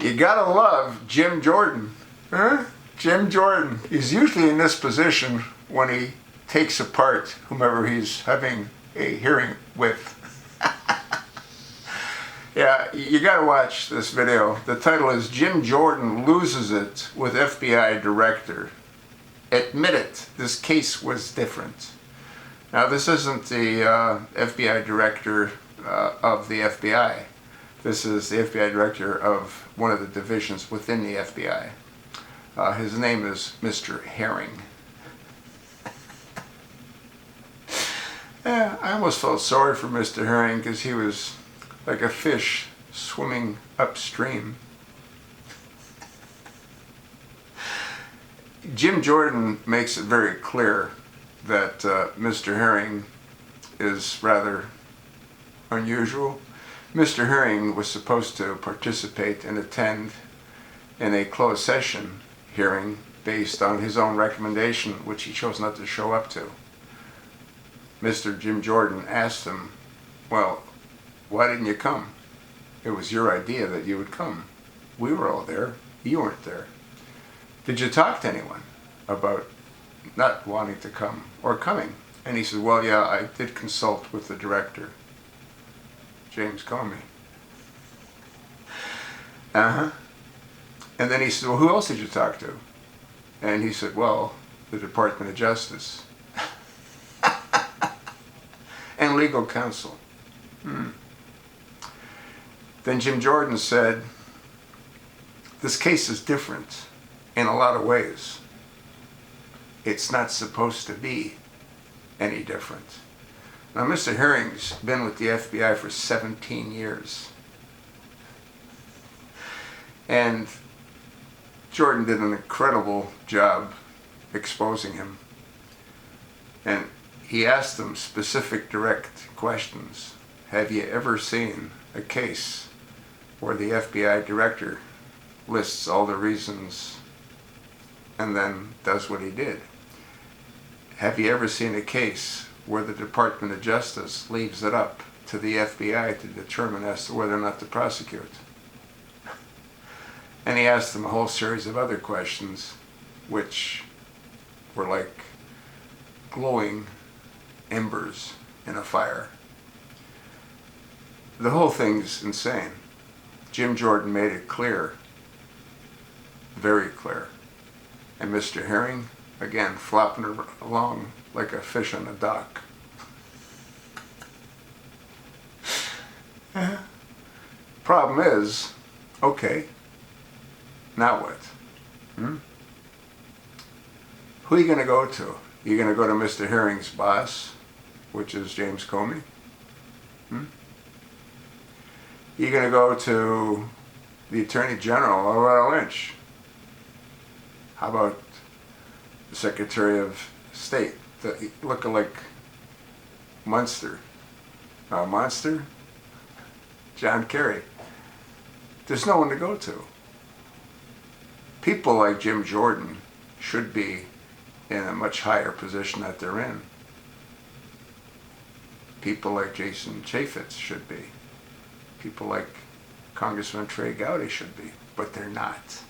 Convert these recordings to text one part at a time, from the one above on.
You gotta love Jim Jordan. Huh? Jim Jordan. He's usually in this position when he takes apart whomever he's having a hearing with. Yeah, you gotta watch this video. The title is Jim Jordan Loses It with FBI Director. Admit it, this case was different. Now this isn't the FBI Director of the FBI. This is the FBI Director of one of the divisions within the FBI. His name is Mr. Herring. Yeah, I almost felt sorry for Mr. Herring because he was like a fish swimming upstream. Jim Jordan makes it very clear that Mr. Herring is rather unusual. Mr. Herring was supposed to participate and attend in a closed session hearing based on his own recommendation, which he chose not to show up to. Mr. Jim Jordan asked him, well, why didn't you come? It was your idea that you would come. We were all there. You weren't there. Did you talk to anyone about not wanting to come or coming? And he said, well, yeah, I did consult with the director, James Comey. And then he said, well, who else did you talk to? And he said, well, the Department of Justice and legal counsel. Then Jim Jordan said, this case is different in a lot of ways. It's not supposed to be any different. Now, Mr. Herring's been with the FBI for 17 years. And Jordan did an incredible job exposing him. And he asked him specific, direct questions. Have you ever seen a case where the FBI director lists all the reasons and then does what he did? Have you ever seen a case where the Department of Justice leaves it up to the FBI to determine as to whether or not to prosecute? And he asked them a whole series of other questions, which were like glowing embers in a fire. The whole thing's insane. Jim Jordan made it clear, very clear. And Mr. Herring, again, flopping along like a fish on a dock. Problem is, okay, now what? Who are you going to go to? You're going to go to Mr. Herring's boss, which is James Comey? You're going to go to the Attorney General, Loretta Lynch? How about the Secretary of State, the look-alike monster? John Kerry. There's no one to go to. People like Jim Jordan should be in a much higher position that they're in. People like Jason Chaffetz should be. People like Congressman Trey Gowdy should be, but they're not.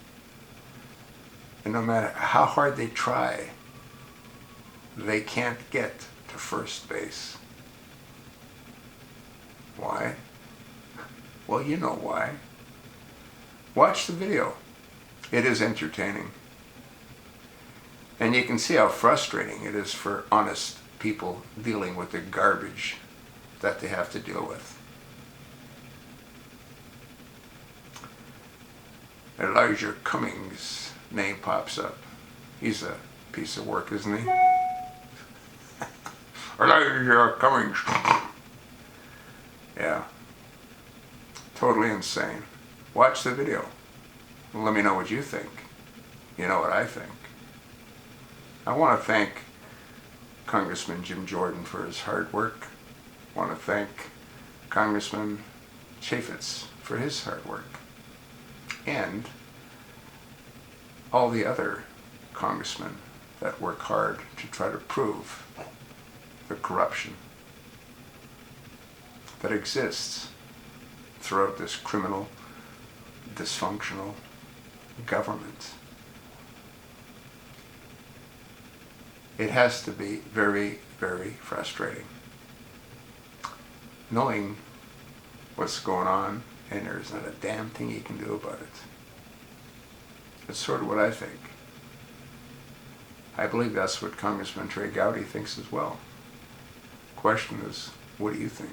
And no matter how hard they try, they can't get to first base. Why? Well, you know why. Watch the video. It is entertaining. And you can see how frustrating it is for honest people dealing with the garbage that they have to deal with. Elijah Cummings' name pops up. He's a piece of work, isn't he? Elijah Cummings. Yeah. Totally insane. Watch the video. Let me know what you think. You know what I think. I want to thank Congressman Jim Jordan for his hard work. I want to thank Congressman Chaffetz for his hard work. And all the other congressmen that work hard to try to prove the corruption that exists throughout this criminal dysfunctional government. It has to be very, very frustrating knowing what's going on and there's not a damn thing you can do about it. That's sort of what I think. I believe that's what Congressman Trey Gowdy thinks as well. Question is, what do you think?